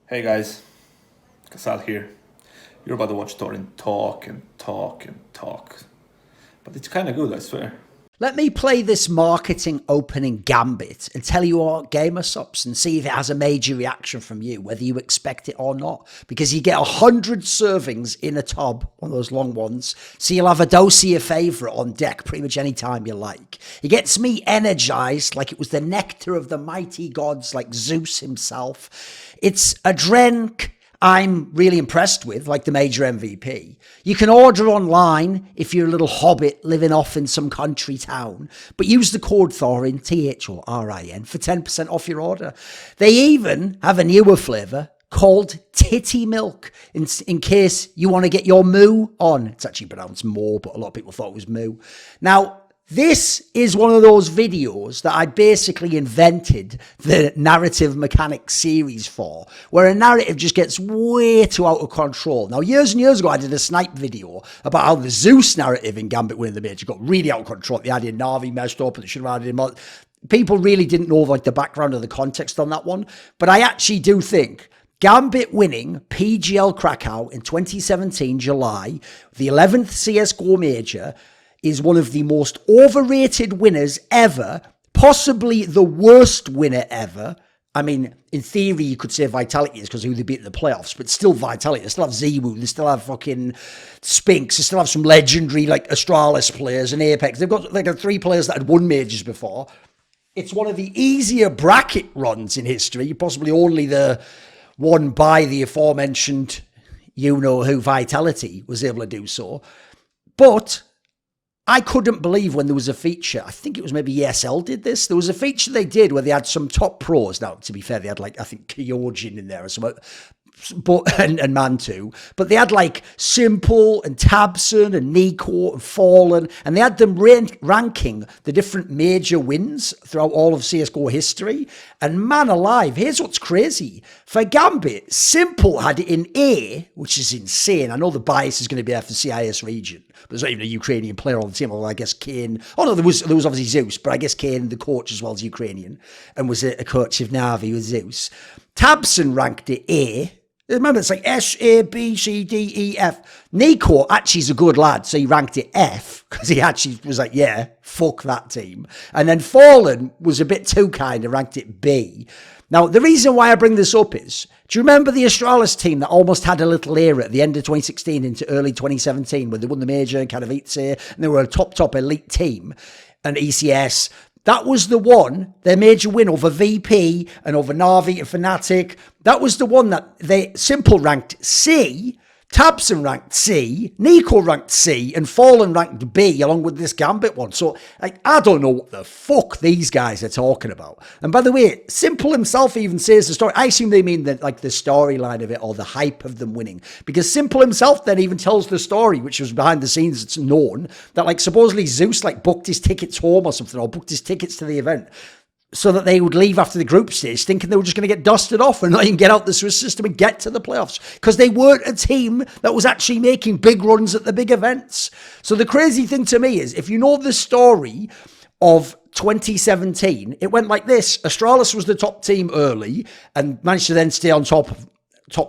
Hey guys, Kasal here. You're about to watch Thorin talk and talk and talk. But it's kind of good, I swear. Let me play this marketing opening gambit and tell you what gamer subs and see if it has a major reaction from you, whether you expect it or not. Because you get 100 servings in a tub, one of those long ones, so you'll have a dose of your favourite on deck pretty much any time you like. It gets me energised like it was the nectar of the mighty gods like Zeus himself. It's a drink I'm really impressed with, like the major MVP. You can order online if you're a little hobbit living off in some country town, but use the code Thorin, Thorin, for 10% off your order. They even have a newer flavour called Titty Milk, in case you want to get your moo on. It's actually pronounced more, but a lot of people thought it was moo. Now, this is one of those videos that I basically invented the narrative mechanics series for, where a narrative just gets way too out of control. Now, years and years ago, I did a snipe video about how the Zeus narrative in Gambit winning the major got really out of control. They added Na'Vi messed up and they should have added him. People really didn't know like the background or the context on that one. But I actually do think Gambit winning PGL Krakow in 2017, July, the 11th CSGO major, is one of the most overrated winners ever, possibly the worst winner ever. I mean, in theory, you could say Vitality is because who they beat in the playoffs, but still Vitality. They still have Zewu, they still have fucking Spinks, they still have some legendary like Astralis players and Apex. They've got like 3 players that had won majors before. It's one of the easier bracket runs in history, possibly only the one by the aforementioned you-know-who Vitality was able to do so. But I couldn't believe when there was a feature, I think it was maybe ESL did this, there was a feature they did where they had some top pros. Now, to be fair, they had like, I think Kyojin in there or something, and Mantu, but they had like Simple and Tabson and Nico and Fallen, and they had them ranking the different major wins throughout all of CSGO history. And man alive, here's what's crazy. For Gambit, Simple had it in A, which is insane. I know the bias is going to be there for CIS region, but there's not even a Ukrainian player on the team. Although I guess Kane, oh no, there was obviously Zeus, but I guess Kane, the coach as well, as Ukrainian, and was a coach of Na'Vi with Zeus. Tabson ranked it A. Remember, it's like S, A, B, C, D, E, F. Nico actually is a good lad, so he ranked it F, because he actually was like, yeah, fuck that team. And then Fallen was a bit too kind and ranked it B. Now, the reason why I bring this up is, do you remember the Astralis team that almost had a little era at the end of 2016 into early 2017, when they won the major and Katowice, and they were a top elite team, and ECS? That was the one, their major win over VP and over Na'Vi and Fnatic. That was the one that they Simple ranked C, Tabson ranked C, Nico ranked C, and Fallen ranked B, along with this Gambit one. So, like, I don't know what the fuck these guys are talking about. And by the way, Simple himself even says the story. I assume they mean that, like, the storyline of it or the hype of them winning. Because Simple himself then even tells the story, which was behind the scenes, it's known, that, like, supposedly Zeus, like, booked his tickets home or something, or booked his tickets to the event, so that they would leave after the group stage thinking they were just going to get dusted off and not even get out the Swiss system and get to the playoffs, because they weren't a team that was actually making big runs at the big events. So the crazy thing to me is, if you know the story of 2017, it went like this. Astralis was the top team early and managed to then stay on top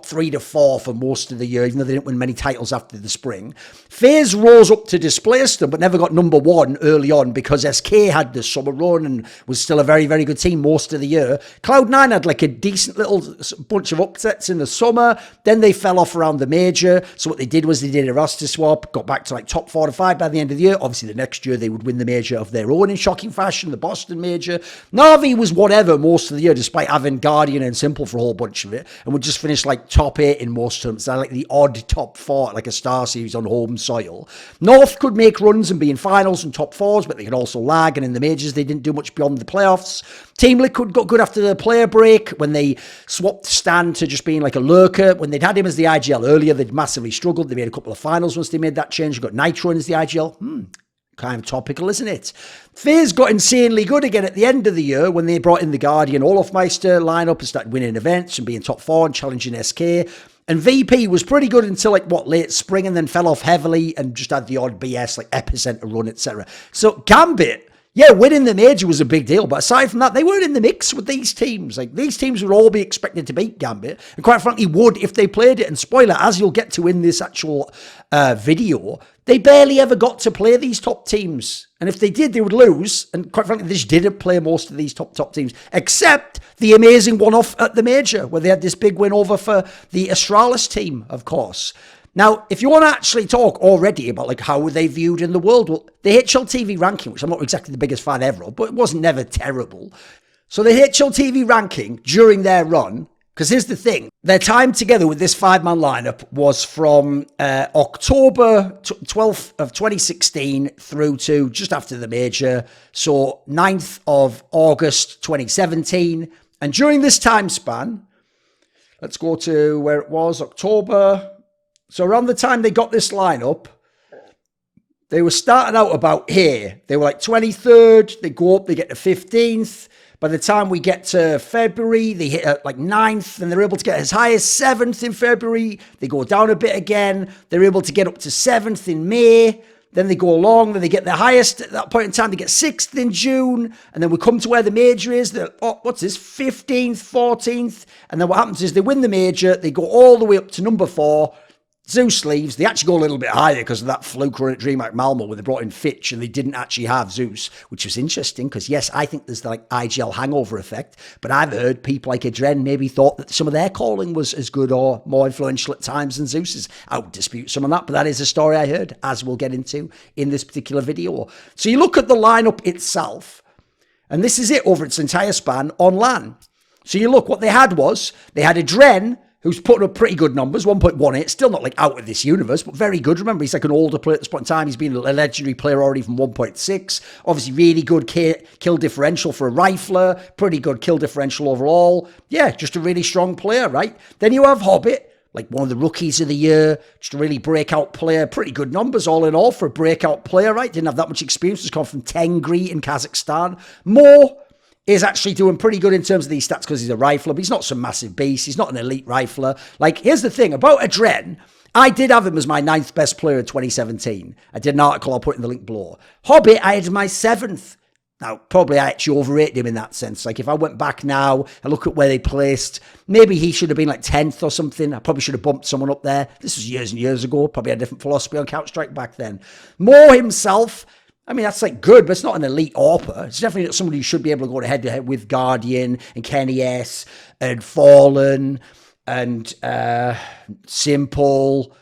3 to 4 for most of the year, even though they didn't win many titles after the spring. FaZe rose up to displace them, but never got number 1 early on because SK had the summer run and was still a very, very good team most of the year. Cloud9 had like a decent little bunch of upsets in the summer. Then they fell off around the major. So what they did was they did a roster swap, got back to like top 4 to 5 by the end of the year. Obviously, the next year they would win the major of their own in shocking fashion, the Boston major. Na'Vi was whatever most of the year, despite having Guardian and Simple for a whole bunch of it, and would just finish like top 8 in most terms. So like the odd top 4, like a Star Series on home soil. North could make runs and be in finals and top 4s, but they could also lag, and in the majors they didn't do much beyond the playoffs. Team Liquid got good after the player break when they swapped Stan to just being like a lurker. When they'd had him as the IGL earlier, they'd massively struggled. They made a couple of finals once they made that change. They got Nitro in as the IGL. Kind of topical, isn't it? FaZe got insanely good again at the end of the year when they brought in the Guardian Olofmeister lineup and started winning events and being top 4 and challenging SK. And VP was pretty good until like late spring, and then fell off heavily and just had the odd BS like Epicenter run, etc. So Gambit Yeah, winning the major was a big deal, but aside from that, they weren't in the mix with these teams. Like, these teams would all be expected to beat Gambit, and quite frankly would if they played it. And spoiler, as you'll get to in this actual video, they barely ever got to play these top teams. And if they did, they would lose. And quite frankly, they just didn't play most of these top teams, except the amazing one-off at the major, where they had this big win over for the Astralis team, of course. Now, if you want to actually talk already about like how were they viewed in the world, well, the HLTV ranking, which I'm not exactly the biggest fan ever of, but it wasn't never terrible. So the HLTV ranking during their run, because here's the thing, their time together with this 5-man lineup was from October 12th of 2016 through to just after the major, so 9th of August 2017. And during this time span, let's go to where it was, October. So around the time they got this lineup, they were starting out about here. They were like 23rd, they go up, they get to 15th. By the time we get to February, they hit like 9th, and they're able to get as high as 7th in February. They go down a bit again. They're able to get up to 7th in May. Then they go along, then they get the highest at that point in time. They get 6th in June, and then we come to where the major is. They're, oh, what's this? 15th, 14th. And then what happens is they win the major. They go all the way up to number 4. Zeus leaves. They actually go a little bit higher because of that Fluke run at DreamHack Malmo where they brought in Fitch and they didn't actually have Zeus, which was interesting because, yes, I think there's the like IGL hangover effect, but I've heard people like Adren maybe thought that some of their calling was as good or more influential at times than Zeus's. I would dispute some of that, but that is a story I heard, as we'll get into in this particular video. So you look at the lineup itself, and this is it over its entire span on LAN. So you look, what they had was, they had Adren, who's putting up pretty good numbers, 1.18, still not like out of this universe, but very good. Remember, he's like an older player at this point in time. He's been a legendary player already from 1.6. Obviously, really good kill differential for a rifler, pretty good kill differential overall. Yeah, just a really strong player, right? Then you have Hobbit, like one of the rookies of the year, just a really breakout player, pretty good numbers all in all for a breakout player, right? Didn't have that much experience, just come from Tengri in Kazakhstan. More is actually doing pretty good in terms of these stats because he's a rifler, but he's not some massive beast. He's not an elite rifler. Like, here's the thing about Adren. I did have him as my 9th best player in 2017. I did an article, I'll put in the link below. Hobbit, I had my 7th. Now, probably I actually overrated him in that sense. Like, if I went back now and look at where they placed, maybe he should have been like 10th or something. I probably should have bumped someone up there. This was years and years ago. Probably had a different philosophy on Counter-Strike back then. Moore himself, I mean, that's like good, but it's not an elite AWPer. It's definitely not somebody who should be able to go head-to-head with Guardian and Kenny S and Fallen and Simple.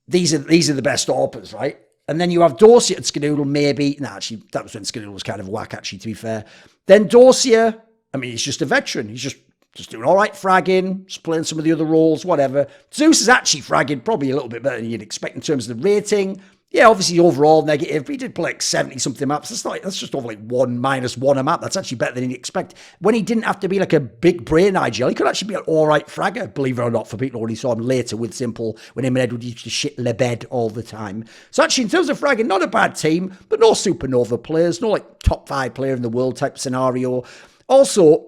These are the best AWPers, right? And then you have Dorsia and Skadoodle, maybe. No, actually, that was when Skadoodle was kind of whack, actually, to be fair. Then Dorsia, I mean, he's just a veteran. He's just doing all right fragging, just playing some of the other roles, whatever. Zeus is actually fragging probably a little bit better than you'd expect in terms of the rating. Yeah, obviously overall negative, but he did play like 70-something maps. That's just over like -1 a map. That's actually better than you'd expect. When he didn't have to be like a big brain IGL, he could actually be an alright fragger, believe it or not, for people who only saw him later with Simple, when him and Edward used to shit le bed all the time. So actually, in terms of fragging, not a bad team, but no supernova players, no like top 5 player in the world type scenario. Also,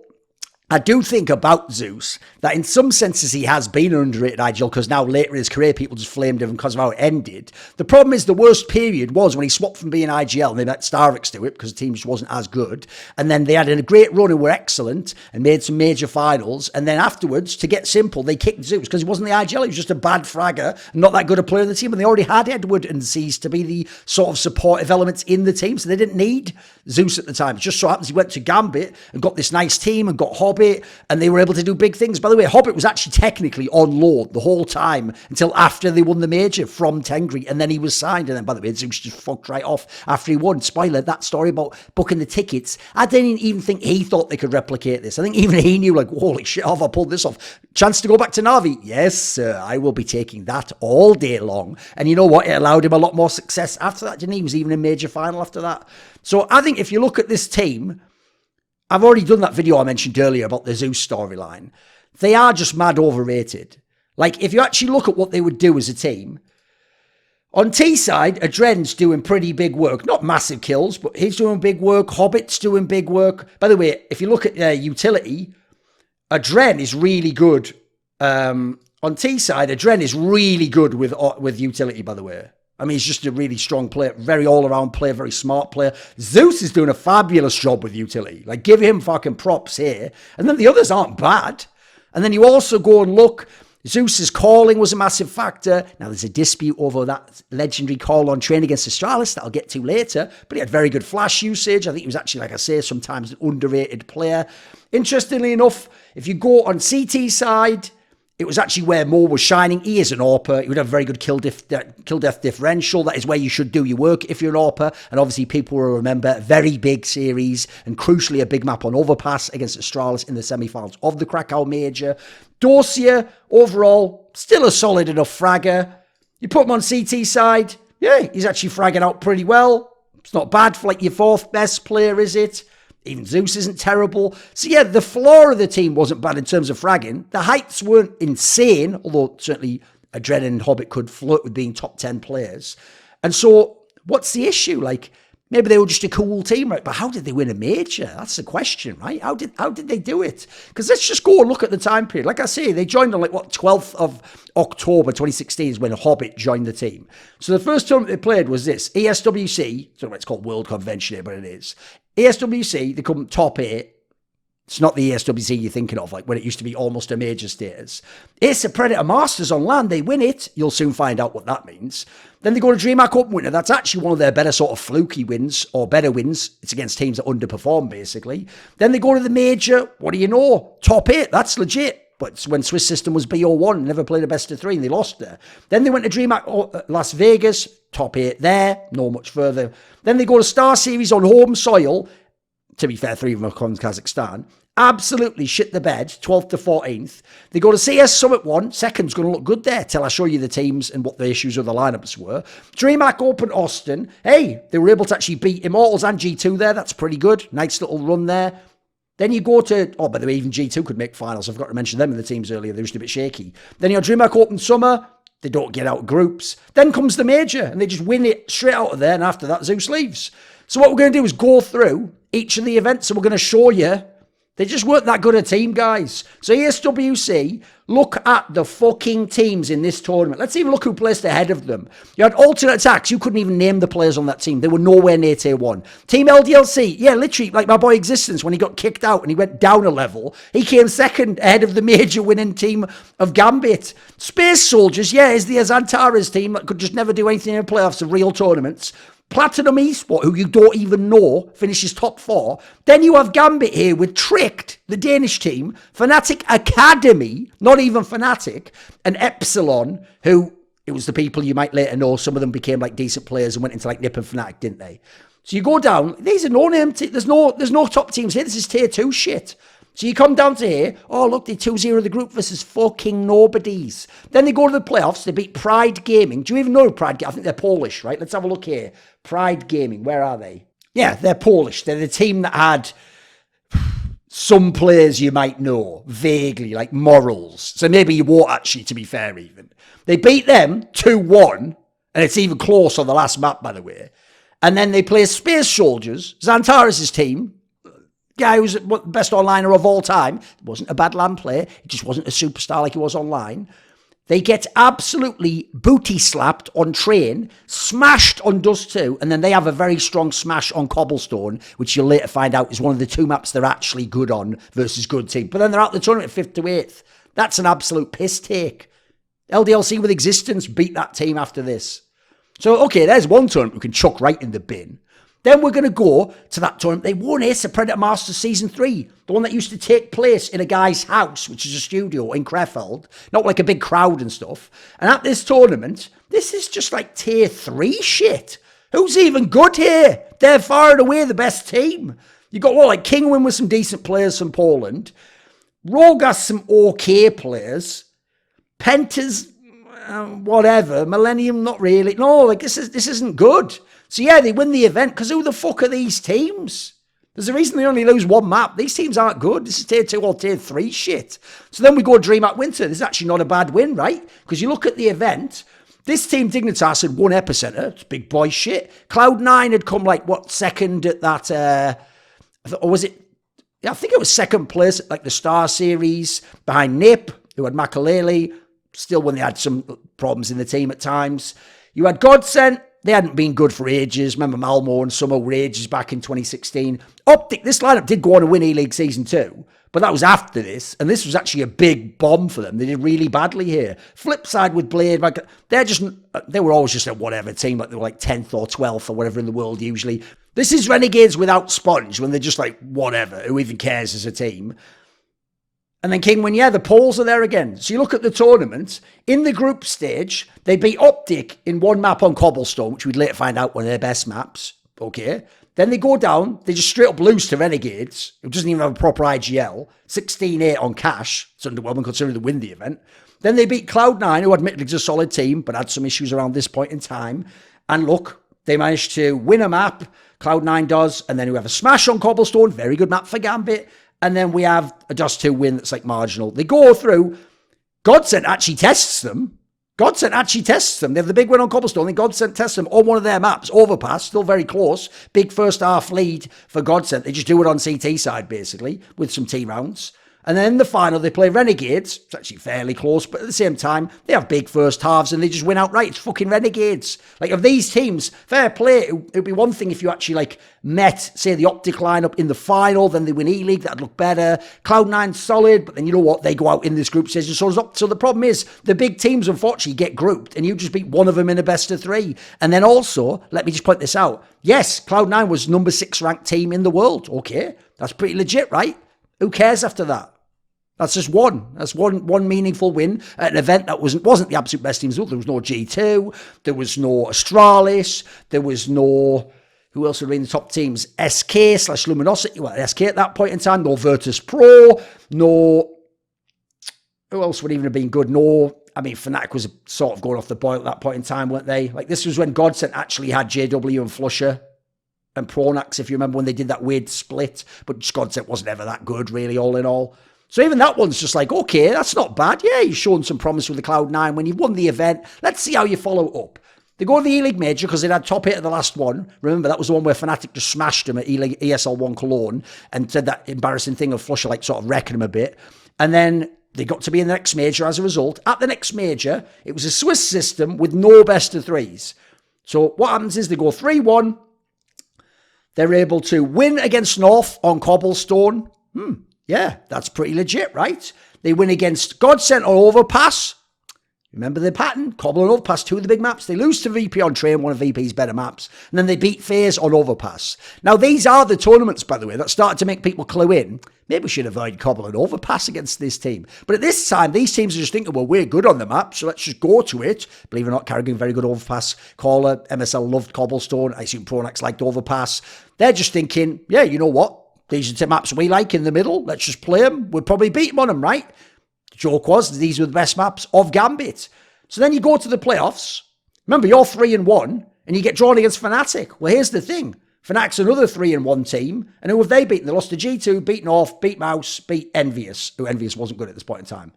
I do think about Zeus that in some senses he has been an underrated IGL because now later in his career people just flamed him because of how it ended. The problem is the worst period was when he swapped from being IGL and they let Starvix do it because the team just wasn't as good. And then they had a great run and were excellent and made some major finals. And then afterwards, to get Simple, they kicked Zeus because he wasn't the IGL. He was just a bad fragger and not that good a player in the team. And they already had Edward and Zeus to be the sort of supportive elements in the team. So they didn't need Zeus at the time. It just so happens he went to Gambit and got this nice team and got Hobbit. And they were able to do big things. By the way, Hobbit was actually technically on loan the whole time until after they won the major from Tengri, and then he was signed. And then, by the way, Zeus just fucked right off after he won. Spoiler, that story about booking the tickets, I didn't even think he thought they could replicate this. I think even he knew, like, holy shit, have I pulled this off? Chance to go back to Navi? Yes, sir, I will be taking that all day long. And you know what? It allowed him a lot more success after that, didn't he? He was even in major final after that. So I think if you look at this team, I've already done that video I mentioned earlier about the Zeus storyline. They are just mad overrated. Like, if you actually look at what they would do as a team, on T side, Adren's doing pretty big work. Not massive kills, but he's doing big work. Hobbit's doing big work. By the way, if you look at their utility, Adren is really good. On T side, Adren is really good with utility, by the way. I mean, he's just a really strong player, very all-around player, very smart player. Zeus is doing a fabulous job with utility. Like, give him fucking props here. And then the others aren't bad. And then you also go and look, Zeus's calling was a massive factor. Now, there's a dispute over that legendary call on train against Astralis that I'll get to later, but he had very good flash usage. I think he was actually, like I say, sometimes an underrated player. Interestingly enough, if you go on CT side, it was actually where Mo was shining. He is an AWPer. He would have a very good kill death differential. That is where you should do your work if you're an AWPer. And obviously people will remember a very big series and crucially a big map on Overpass against Astralis in the semi-finals of the Krakow Major. Dorsia, overall, still a solid enough fragger. You put him on CT side, yeah, he's actually fragging out pretty well. It's not bad for like your fourth best player, is it? Even Zeus isn't terrible. So yeah, the floor of the team wasn't bad in terms of fragging. The heights weren't insane, although certainly Adren and Hobbit could flirt with being top 10 players. And so what's the issue? Like, maybe they were just a cool team, right? But how did they win a major? That's the question, right? How did they do it? Because let's just go and look at the time period. Like I say, they joined on 12th of October 2016 is when Hobbit joined the team. So the first tournament they played was this, ESWC, I don't know what it's called, World Convention here, but it is. ESWC, they come top 8. It's not the ESWC you're thinking of, like when it used to be almost a major status. It's a Predator Masters on LAN. They win it. You'll soon find out what that means. Then they go to DreamHack Open winner. That's actually one of their better sort of fluky wins or better wins. It's against teams that underperform, basically. Then they go to the major. What do you know? Top 8. That's legit. But it's when Swiss System was BO1, never played a best of 3 and they lost there. Then they went to DreamHack Las Vegas, top 8 there, no much further. Then they go to Star Series on home soil. To be fair, 3 of them are from Kazakhstan. Absolutely shit the bed, 12th to 14th. They go to CS Summit 1. Second's going to look good there till I show you the teams and what the issues of the lineups were. DreamHack Open Austin. Hey, they were able to actually beat Immortals and G2 there. That's pretty good. Nice little run there. Then you go to, oh, by the way, even G2 could make finals. I forgot to mention them in the teams earlier. They were just a bit shaky. Then you have DreamHack Open Summer. They don't get out of groups. Then comes the major, and they just win it straight out of there, and after that, Zeus leaves. So what we're going to do is go through each of the events, and we're going to show you they just weren't that good a team, guys. So ESWC, look at the fucking teams in this tournament. Let's even look who placed ahead of them. You had Alternate Attacks. You couldn't even name the players on that team. They were nowhere near tier 1. Team LDLC, yeah, literally, like my boy Existence, when he got kicked out and he went down a level, he came second ahead of the major winning team of Gambit. Space Soldiers, yeah, is the Azantares team that could just never do anything in the playoffs of real tournaments. Platinum Esport, who you don't even know, finishes top 4. Then you have Gambit here with Tricked, the Danish team, Fnatic Academy, not even Fnatic, and Epsilon, who, it was the people you might later know, some of them became like decent players and went into like Nip and Fnatic, didn't they? So you go down, these are no-name teams, there's no top teams here, this is tier 2 shit. So you come down to here, oh look, they 2-0 the group versus fucking nobodies. Then they go to the playoffs, they beat Pride Gaming. Do you even know Pride Gaming? I think they're Polish, right? Let's have a look here. Pride Gaming, where are they? Yeah, they're Polish. They're the team that had some players you might know, vaguely, like Morals. So maybe you won't actually, to be fair even. They beat them 2-1, and it's even close on the last map, by the way. And then they play Space Soldiers, Xantares' team, guy who's the best onliner of all time. Wasn't a bad LAN player. He just wasn't a superstar like he was online. They get absolutely booty slapped on Train, smashed on Dust 2, and then they have a very strong smash on Cobblestone, which you'll later find out is one of the 2 maps they're actually good on versus good team. But then they're out the tournament 5th to 8th. That's an absolute piss take. LDLC with Existence beat that team after this. So, okay, there's one tournament we can chuck right in the bin. Then we're going to go to that tournament. They won Ace of Predator Masters Season 3. The one that used to take place in a guy's house, which is a studio in Krefeld. Not like a big crowd and stuff. And at this tournament, this is just like tier 3 shit. Who's even good here? They're far and away the best team. You got, well, like Kingwin with some decent players from Poland. Rogue has some okay players. Penta's, whatever. Millennium, not really. No, like this isn't good. So yeah, they win the event, because who the fuck are these teams? There's a reason they only lose 1 map. These teams aren't good. This is tier 2 or tier 3 shit. So then we go DreamHack Winter. This is actually not a bad win, right? Because you look at the event, this team Dignitas had won Epicenter. It's big boy shit. Cloud9 had come like, what, second at that, or was it? Yeah, I think it was second place at like the Star Series behind Nip, who had Makalele, still when they had some problems in the team at times. You had Godsent. They hadn't been good for ages. Remember Malmo and Somr were ages back in 2016. Optic, this lineup did go on to win E-League Season 2, but that was after this, and this was actually a big bomb for them. They did really badly here. Flip side with Blade, they were always just a whatever team, like they were like 10th or 12th or whatever in the world usually. This is Renegades without Sponge, when they're just like whatever, who even cares as a team. And then Kingwin, the polls are there again. So you look at the tournament, in the group stage, they beat Optic in one map on Cobblestone, which we'd later find out one of their best maps. Okay. Then they go down, they just straight up lose to Renegades, who doesn't even have a proper IGL, 16-8 on cash. It's underwhelming considering they win the event. Then they beat Cloud9, who admittedly is a solid team, but had some issues around this point in time. And look, they managed to win a map, Cloud9 does, and then we have a smash on Cobblestone, very good map for Gambit. And then we have a Dust 2 win that's like marginal. They go through. Godsent actually tests them. They have the big win on Cobblestone. Then Godsent tests them on one of their maps. Overpass, still very close. Big first half lead for Godsent. They just do it on CT side, basically, with some T rounds. And then in the final, they play Renegades. It's actually fairly close, but at the same time, they have big first halves and they just win outright. It's fucking Renegades. Like, of these teams, fair play. It would be one thing if you actually, like, met, say, the Optic lineup in the final, then they win E-League. That'd look better. Cloud9's solid, but then you know what? They go out in this group stage and so the problem is, the big teams, unfortunately, get grouped and you just beat one of them in a best of 3. And then also, let me just point this out. Yes, Cloud9 was number 6 ranked team in the world. Okay, that's pretty legit, right? Who cares after that? That's just one. That's one meaningful win at an event that wasn't the absolute best teams. There was no G2. There was no Astralis. There was no... Who else would be in the top teams? SK/Luminosity. Well, SK at that point in time. No Virtus Pro. No... Who else would even have been good? No... I mean, Fnatic was sort of going off the boil at that point in time, weren't they? Like, this was when Godsent actually had JW and Flusher and Pronax, if you remember, when they did that weird split. But Godsent wasn't ever that good, really, all in all. So even that one's just like, okay, that's not bad. Yeah, you've shown some promise with the Cloud9 when you've won the event. Let's see how you follow up. They go to the E-League Major because they'd had top 8 of the last one. Remember, that was the one where Fnatic just smashed them at E-League, ESL1 Cologne and said that embarrassing thing of Flusher, like, sort of wrecking them a bit. And then they got to be in the next Major as a result. At the next Major, it was a Swiss system with no best of 3s. So what happens is they go 3-1. They're able to win against North on Cobblestone. Yeah, that's pretty legit, right? They win against Godsent on Overpass. Remember the pattern? Cobble and Overpass, 2 of the big maps. They lose to VP on Train, one of VP's better maps. And then they beat FaZe on Overpass. Now, these are the tournaments, by the way, that started to make people clue in. Maybe we should avoid Cobble and Overpass against this team. But at this time, these teams are just thinking, well, we're good on the map, so let's just go to it. Believe it or not, Carrigan, very good Overpass caller. MSL loved Cobblestone. I assume Pronax liked Overpass. They're just thinking, yeah, you know what? These are the maps we like in the middle. Let's just play them. We'll probably beat them on them, right? The joke was these were the best maps of Gambit. So then you go to the playoffs. Remember, you're 3-1, and you get drawn against Fnatic. Well, here's the thing. Fnatic's another 3-1 team, and who have they beaten? They lost to G2, beat North, beat Mouse, beat Envious, who Envious wasn't good at this point in time.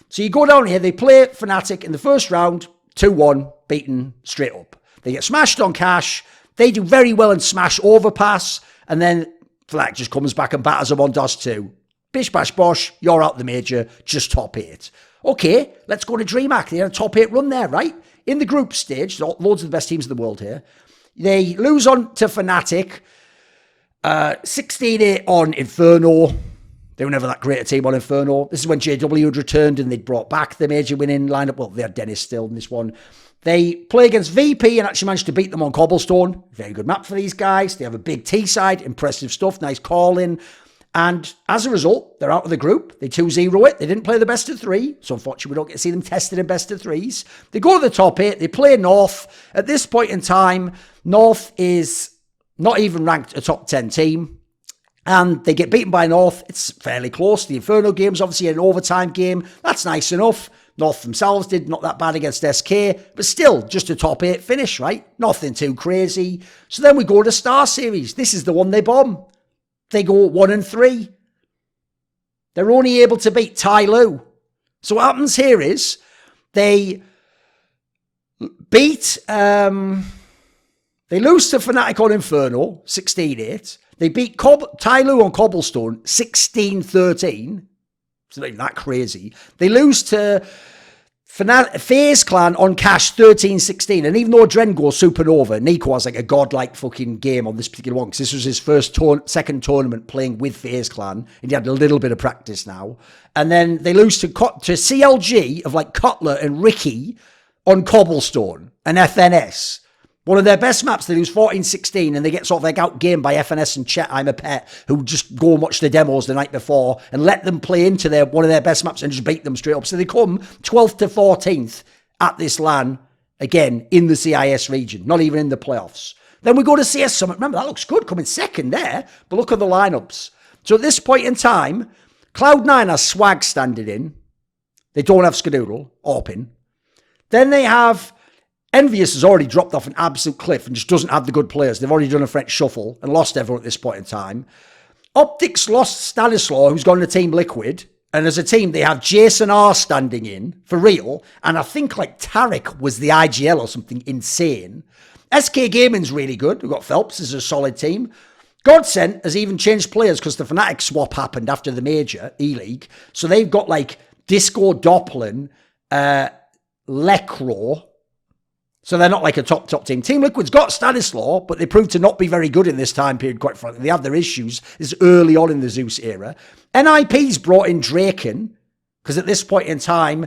So you go down here, they play Fnatic in the first round, 2-1, beaten straight up. They get smashed on Cash. They do very well in Smash Overpass, and then Fnatic just comes back and batters them on Dust 2. Bish bash bosh, you're out the Major, just top 8. Okay, let's go to DreamHack. They had a top 8 run there, right? In the group stage, loads of the best teams in the world here. They lose on to Fnatic, 16-8 on Inferno. They were never that great a team on Inferno. This is when JW had returned and they'd brought back the Major winning lineup. Well, they had Dennis still in this one. They play against VP and actually managed to beat them on Cobblestone. Very good map for these guys. They have a big T side, impressive stuff, nice call-in. And as a result, they're out of the group. They 2-0 it. They didn't play the best of 3. So unfortunately, we don't get to see them tested in best of 3s. They go to the top 8. They play North. At this point in time, North is not even ranked a top 10 team. And they get beaten by North. It's fairly close. The Inferno game's obviously an overtime game. That's nice enough. North themselves did not that bad against SK, but still just a top 8 finish, right? Nothing too crazy. So then we go to Star Series. This is the one they bomb. They go 1-3. They're only able to beat Tai Lu. So what happens here is they beat, they lose to Fnatic on Inferno, 16-8. They beat Tai Lu on Cobblestone, 16-13. It's not even that crazy. They lose to FaZe Clan on cash 13-16, and even though Drengo's supernova, Nico has like a godlike fucking game on this particular one, because this was his second tournament playing with FaZe Clan, and he had a little bit of practice now. And then they lose to CLG of like Cutler and Ricky on Cobblestone and FNS. One of their best maps, they lose 14-16, and they get sort of like outgamed by FNS and Chet, I'm a Pet, who just go and watch the demos the night before and let them play into one of their best maps and just beat them straight up. So they come 12th to 14th at this LAN, again, in the CIS region, not even in the playoffs. Then we go to CS Summit. Remember, that looks good, coming second there, but look at the lineups. So at this point in time, Cloud9 has Swag standing in. They don't have Skadoodle, Orpin. Then they have... Envious has already dropped off an absolute cliff and just doesn't have the good players. They've already done a French shuffle and lost everyone at this point in time. Optics lost Stanislaw, who's gone to Team Liquid. And as a team, they have Jason R standing in, for real. And I think like Tarek was the IGL or something insane. SK Gaming's really good. We've got Phelps as a solid team. Godsent has even changed players because the Fnatic swap happened after the major, E-League. So they've got like Disco Doppelin, Lekro. So they're not like a top team. Team Liquid's got Stanislaw, but they proved to not be very good in this time period, quite frankly. They have their issues. This is early on in the Zeus era. NIP's brought in Draken, because at this point in time,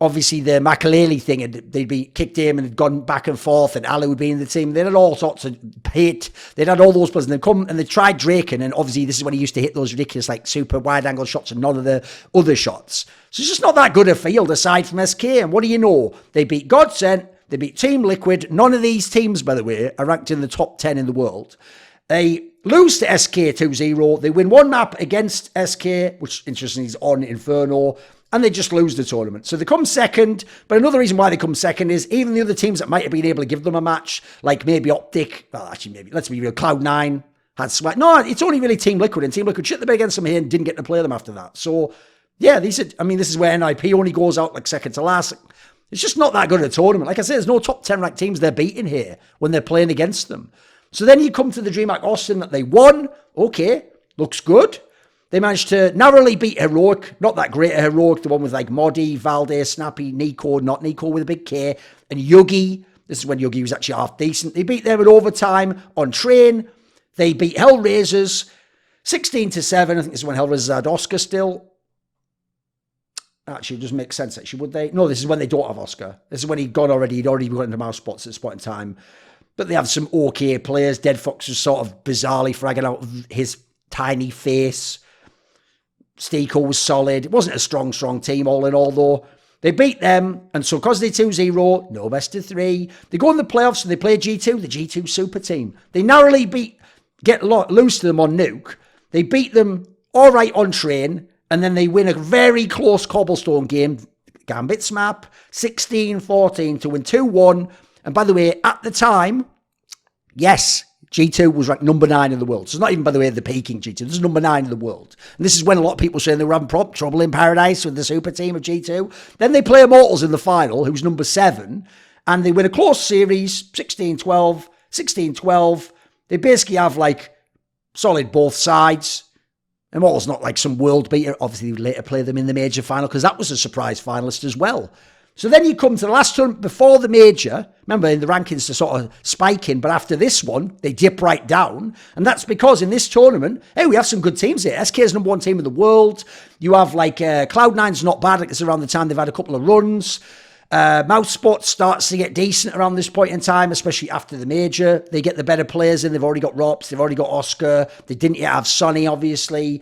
obviously the Makaleli thing, they'd be kicked in and had gone back and forth, and Ali would be in the team. They had all sorts of hate. They'd had all those players, and they'd come and they tried Draken, and obviously this is when he used to hit those ridiculous like super wide angle shots and none of the other shots. So it's just not that good a field aside from SK. And what do you know? They beat Godsent, they beat Team Liquid. None of these teams, by the way, are ranked in the top 10 in the world. They lose to SK 2-0. They win one map against SK, which interestingly is on Inferno. And they just lose the tournament. So they come second. But another reason why they come second is even the other teams that might have been able to give them a match, like maybe Optic, well, actually, maybe, let's be real, Cloud9 had Swag. No, it's only really Team Liquid. And Team Liquid shit the bed against them here and didn't get to play them after that. So, yeah, this is where NIP only goes out like second to last. It's just not that good a tournament. Like I said, there's no top 10 ranked teams they're beating here when they're playing against them. So then you come to the DreamHack Austin that they won. Okay, looks good. They managed to narrowly beat Heroic. Not that great a Heroic. The one with like Modi, Valde, Snappy, Nico, not Nico with a big K, and Yugi. This is when Yugi was actually half decent. They beat them in overtime on Train. They beat Hellraisers 16-7. I think this is when Hellraisers had Oscar still. Actually, it doesn't make sense, actually, would they? No, this is when they don't have Oscar. This is when he'd gone already. He'd already gone into mouse spots at this point in time. But they have some okay players. Dead Fox was sort of bizarrely fragging out of his tiny face. Steeko was solid. It wasn't a strong team all in all, though. They beat them, and so because they 2-0, no best of 3. They go in the playoffs, and they play G2, the G2 super team. They narrowly lose to them on Nuke. They beat them all right on Train, and then they win a very close Cobblestone game, Gambit's map, 16-14 to win 2-1. And by the way, at the time, yes, G2 was ranked number 9 in the world. So it's not even, by the way, the peaking G2. This is number 9 in the world. And this is when a lot of people saying they were having trouble in paradise with the super team of G2. Then they play Immortals in the final, who's number 7. And they win a close series, 16-12, 16-12. They basically have, like, solid both sides. Immortals not like some world beater. Obviously, they later play them in the major final because that was a surprise finalist as well. So then you come to the last tournament before the major. Remember, in the rankings, they're sort of spiking, but after this one, they dip right down. And that's because in this tournament, hey, we have some good teams here. SK is number 1 team in the world. You have like Cloud9's not bad. It's around the time they've had a couple of runs. Mousespot starts to get decent around this point in time, especially after the major. They get the better players in. They've already got Rops. They've already got Oscar. They didn't yet have Sonny, obviously.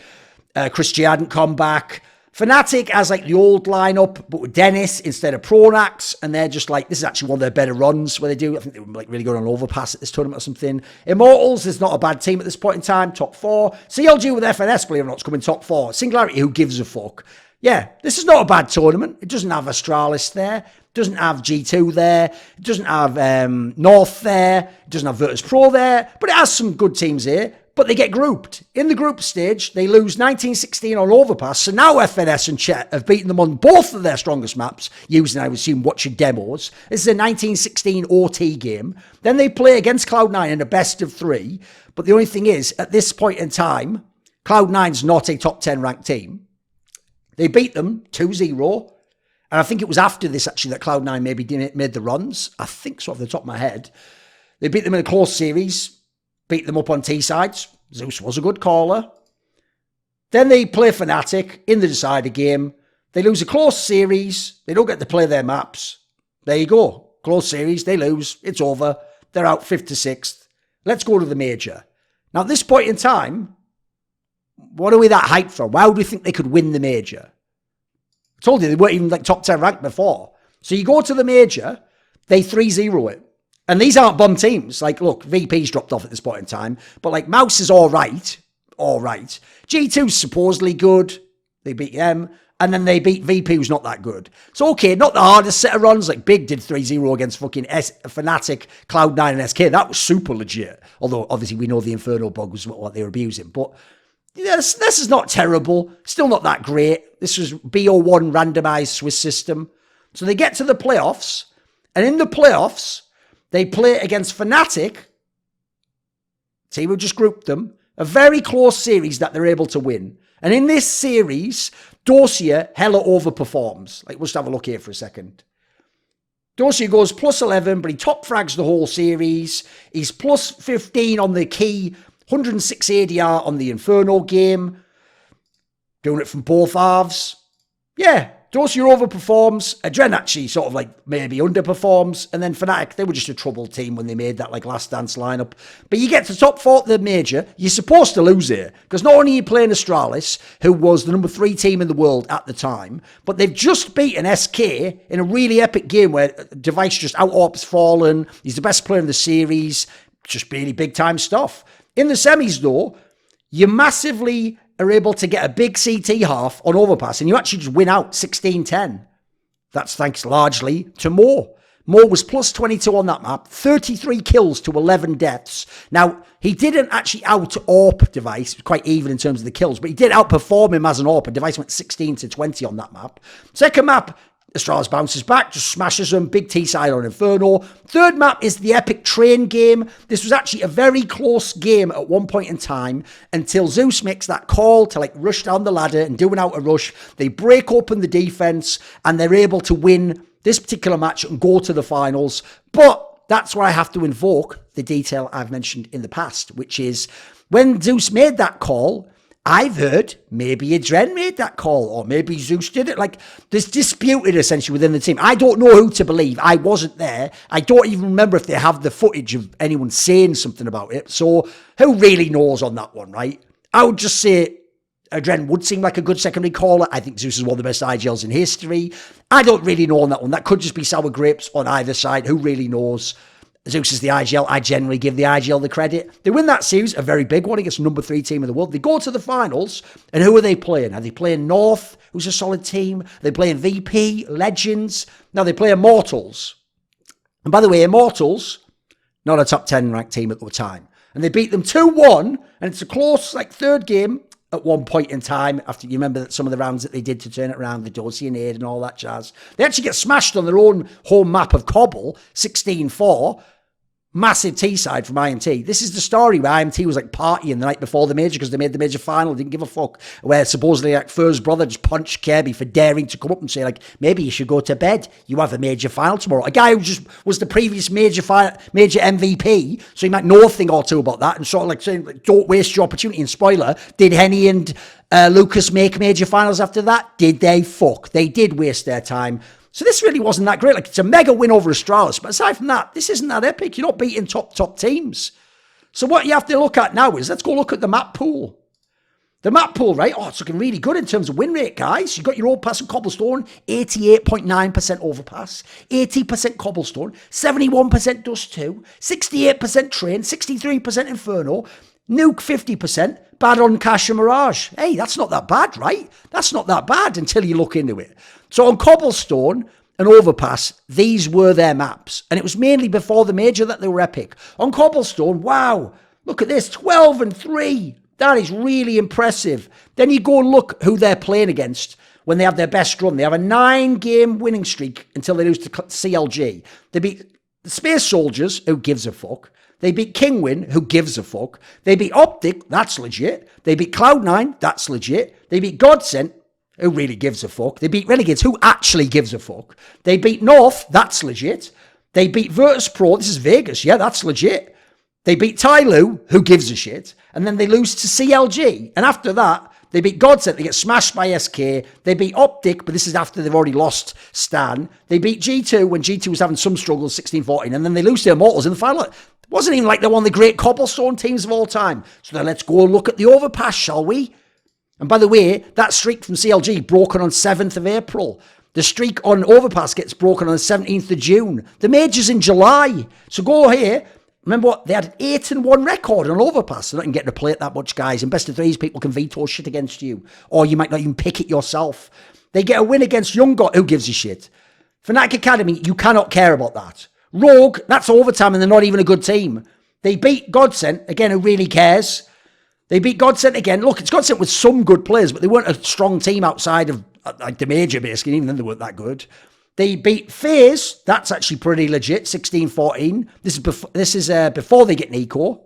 Christian hadn't come back. Fnatic has like the old lineup, but with Dennis instead of Pronax, and they're just like, this is actually one of their better runs where they do. I think they were like really good on Overpass at this tournament or something. Immortals is not a bad team at this point in time, top 4. CLG with FNS, believe it or not, is coming top 4. Singularity, who gives a fuck? Yeah, this is not a bad tournament. It doesn't have Astralis there. It doesn't have G2 there. It doesn't have North there. It doesn't have Virtus Pro there. But it has some good teams here. But they get grouped. In the group stage, they lose 19-16 on Overpass. So now FNS and Chet have beaten them on both of their strongest maps, using, I would assume, watching demos. This is a 19-16 OT game. Then they play against Cloud9 in a best of 3. But the only thing is, at this point in time, Cloud9's not a top 10 ranked team. They beat them 2-0. And I think it was after this, actually, that Cloud9 maybe made the runs. I think so, off the top of my head. They beat them in a close series, beat them up on T-sides. Zeus was a good caller. Then they play Fnatic in the decider game. They lose a close series. They don't get to play their maps. There you go. Close series, they lose. It's over. They're out 5th to 6th. Let's go to the major. Now, at this point in time, what are we that hyped from? Why do we think they could win the major? I told you, they weren't even like top 10 ranked before. So you go to the major, they 3-0 it. And these aren't bum teams. Like, look, VP's dropped off at this point in time. But, like, Mouse is all right. All right. G2's supposedly good. They beat them. And then they beat VP, who's not that good. So, okay, not the hardest set of runs. Like, Big did 3-0 against fucking Fnatic, Cloud9, and SK. That was super legit. Although, obviously, we know the Inferno bug was what they were abusing. But yeah, this is not terrible. Still not that great. This was BO1 randomized Swiss system. So they get to the playoffs. And in the playoffs, they play against Fnatic. Team who just grouped them. A very close series that they're able to win. And in this series, Dossier hella overperforms. Like, we'll just have a look here for a second. Dossier goes plus 11, but he top frags the whole series. He's plus 15 on the key, 106 ADR on the Inferno game. Doing it from both halves. Yeah, Dossier overperforms. Adren actually sort of like maybe underperforms. And then Fnatic, they were just a troubled team when they made that like last dance lineup. But you get to top 4 of the major, you're supposed to lose here. Because not only are you playing Astralis, who was the number 3 team in the world at the time, but they've just beaten SK in a really epic game where Device just out-ops Fallen. He's the best player in the series. Just really big time stuff. In the semis though, you massively are able to get a big CT half on overpass and you actually just win out 16-10. That's thanks largely to Mo. Mo was plus 22 on that map, 33 kills to 11 deaths. Now, he didn't actually out-AWP Device, quite even in terms of the kills, but he did outperform him as an AWP, and Device went 16 to 20 on that map. Second map, Astralis bounces back, just smashes them, big T-side on Inferno. Third map is the epic train game. This was actually a very close game at one point in time until Zeus makes that call to like rush down the ladder and do an outer rush. They break open the defense and they're able to win this particular match and go to the finals. But that's where I have to invoke the detail I've mentioned in the past, which is when Zeus made that call, I've heard maybe Adren made that call or maybe Zeus did it. Like, there's disputed essentially within the team. I don't know who to believe. I wasn't there. I don't even remember if they have the footage of anyone saying something about it. So who really knows on that one, right? I would just say Adren would seem like a good secondary caller. I think Zeus is one of the best IGLs in history. I don't really know on that one. That could just be sour grapes on either side. Who really knows? Zeus is the IGL. I generally give the IGL the credit. They win that series, a very big one against number 3 team in the world. They go to the finals, and who are they playing? Are they playing North, who's a solid team? Are they playing VP, Legends? Now they play Immortals. And by the way, Immortals, not a top 10 ranked team at the time. And they beat them 2-1, and it's a close, like, third game at one point in time, after you remember that some of the rounds that they did to turn it around, the Dorsey and Aid and all that jazz. They actually get smashed on their own home map of Cobble, 16-4. Massive T-side from IMT. This is the story where IMT was like partying the night before the major because they made the major final, didn't give a fuck. Where supposedly like Fur's brother just punched Kirby for daring to come up and say like, maybe you should go to bed. You have a major final tomorrow. A guy who just was the previous major MVP, so he might know a thing or two about that and sort of like saying, like, don't waste your opportunity. And spoiler, did Henny and Lucas make major finals after that? Did they? Fuck. They did waste their time. So this really wasn't that great. Like, it's a mega win over Astralis. But aside from that, this isn't that epic. You're not beating top teams. So what you have to look at now is, let's go look at the map pool. The map pool, right? Oh, it's looking really good in terms of win rate, guys. You've got your overpass and cobblestone, 88.9% overpass, 80% cobblestone, 71% dust 2, 68% train, 63% inferno, nuke 50%, bad on cash and mirage. Hey, that's not that bad, right? That's not that bad until you look into it. So on cobblestone and overpass, these were their maps. And it was mainly before the major that they were epic. On cobblestone, wow, look at this, 12-3. That is really impressive. Then you go and look who they're playing against when they have their best run. They have a 9-game winning streak until they lose to CLG. They beat the Space Soldiers, who gives a fuck. They beat Kingwin, who gives a fuck. They beat Optic, that's legit. They beat Cloud9, that's legit. They beat Godsent, Who really gives a fuck? They beat Renegades. Who actually gives a fuck? They beat North. That's legit. They beat Virtus Pro. This is Vegas. Yeah, that's legit. They beat Tyloo. Who gives a shit? And then they lose to CLG. And after that, they beat Godsent. They get smashed by SK. They beat Optic, but this is after they've already lost Stan. They beat G2 when G2 was having some struggles, 16-14. And then they lose to Immortals in the final. It wasn't even like they're one of the great cobblestone teams of all time. So then let's go and look at the overpass, shall we? And by the way, that streak from CLG broken on 7th of April. The streak on overpass gets broken on the 17th of June. The major's in July. So go here. Remember what? They had an 8-1 record on overpass. They're not even getting to play it that much, guys. In best of threes, people can veto shit against you. Or you might not even pick it yourself. They get a win against Young God. Who gives a shit? Fnatic Academy, you cannot care about that. Rogue, that's overtime and they're not even a good team. They beat Godsent. Again, who really cares? They beat Godsent again. Look, it's Godsent with some good players, but they weren't a strong team outside of like the major, basically. Even then, they weren't that good. They beat FaZe. That's actually pretty legit, 16-14. This is before they get Nico.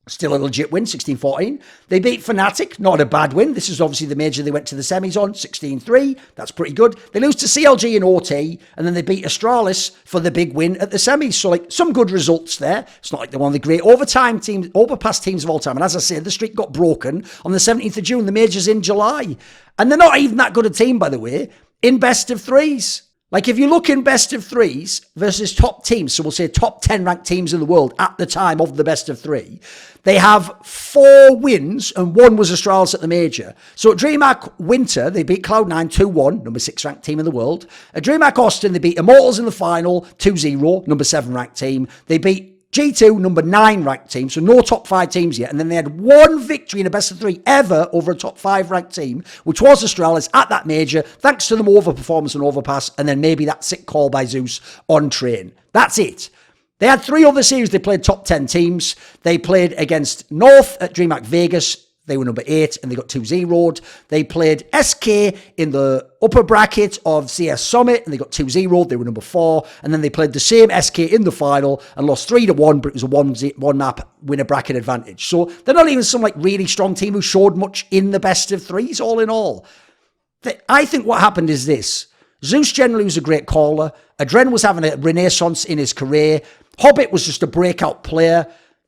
Still a legit win, 16-14. They beat Fnatic, not a bad win. This is obviously the major they went to the semis on, 16-3. That's pretty good. They lose to CLG and OT, and then they beat Astralis for the big win at the semis. So, like, some good results there. It's not like they're one of the great overpass teams of all time. And as I said, the streak got broken on the 17th of June. The major's in July. And they're not even that good a team, by the way, in best of threes. Like, if you look in best of threes versus top teams, so we'll say top 10 ranked teams in the world at the time of the best of three, they have 4 wins and 1 was Astralis at the major. So at DreamHack Winter, they beat Cloud9 2-1, number 6 ranked team in the world. At DreamHack Austin, they beat Immortals in the final, 2-0, number 7 ranked team. They beat G2, number 9 ranked team, so no top 5 teams yet. And then they had 1 victory in a best of 3 ever over a top 5 ranked team, which was Astralis at that major, thanks to them overperformance and overpass, and then maybe that sick call by Zeus on train. That's it. They had 3 other series. They played top 10 teams. They played against North at DreamHack Vegas. They were number 8 and they got 2-0'd. They played SK in the upper bracket of CS Summit and they got 2-0'd. They were number 4. And then they played the same SK in the final and lost 3-1, but it was a one map winner bracket advantage. So they're not even some like really strong team who showed much in the best of threes, all in all. I think what happened is this. Zeus generally was a great caller. Adren was having a renaissance in his career. Hobbit was just a breakout player.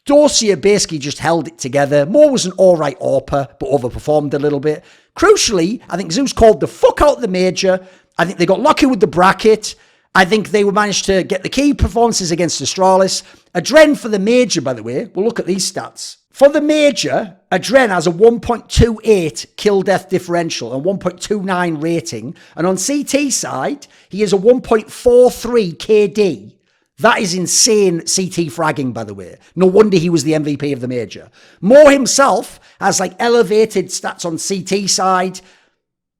Dorsia basically just held it together. Moore was an alright AWPer, but overperformed a little bit. Crucially, I think Zeus called the fuck out the major. I think they got lucky with the bracket. I think they managed to get the key performances against Astralis. Adren for the major, by the way, we'll look at these stats. For the major, Adren has a 1.28 kill-death differential and 1.29 rating. And on CT side, he has a 1.43 KD. That is insane CT fragging, by the way. No wonder he was the MVP of the major. Moore himself has like elevated stats on CT side.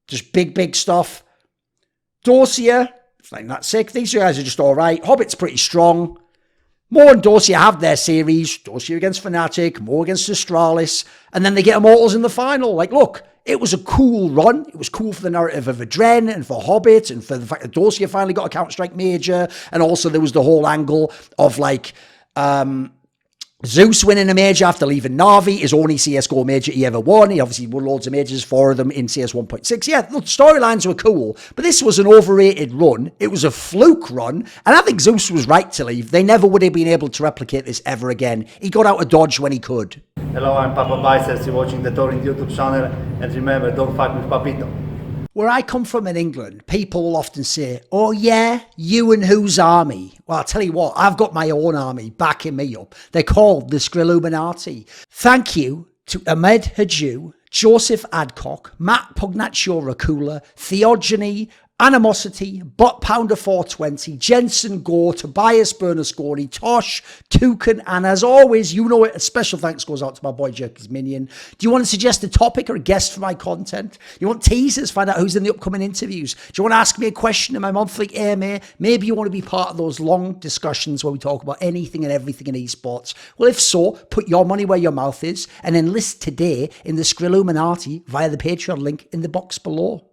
Just big stuff. Dorsia, it's like not sick. These guys are just all right. Hobbit's pretty strong. Moore and Dorsia have their series. Dorsia against Fnatic, Moore against Astralis. And then they get Immortals in the final. Like, look, it was a cool run. It was cool for the narrative of Adren and for Hobbit and for the fact that Dorsia finally got a Counter-Strike major. And also there was the whole angle of like Zeus winning a major after leaving Na'Vi, his only CSGO major he ever won. He obviously won loads of majors, 4 of them in CS 1.6. Yeah, the storylines were cool, but this was an overrated run. It was a fluke run, and I think Zeus was right to leave. They never would have been able to replicate this ever again. He got out of Dodge when he could. Hello, I'm Papa Biceps. You're watching the Thorin YouTube channel, and remember, don't fuck with Papito. Where I come from in England, people will often say, oh yeah, you and whose army? Well, I'll tell you what, I've got my own army backing me up. They're called the Skrilluminati. Thank you to Ahmed Hadjou, Joseph Adcock, Matt Pugnatio Rajcula, Theogony, Animosity, Bot Pounder 420, Jensen Goh, Tobias Bernasconi, Tosh, Thooorin, and as always, you know it, a special thanks goes out to my boy Jerky's Minion. Do you want to suggest a topic or a guest for my content? You want teasers? Find out who's in the upcoming interviews. Do you want to ask me a question in my monthly AMA? Maybe you want to be part of those long discussions where we talk about anything and everything in esports. Well, if so, put your money where your mouth is and enlist today in the Skrilluminati via the Patreon link in the box below.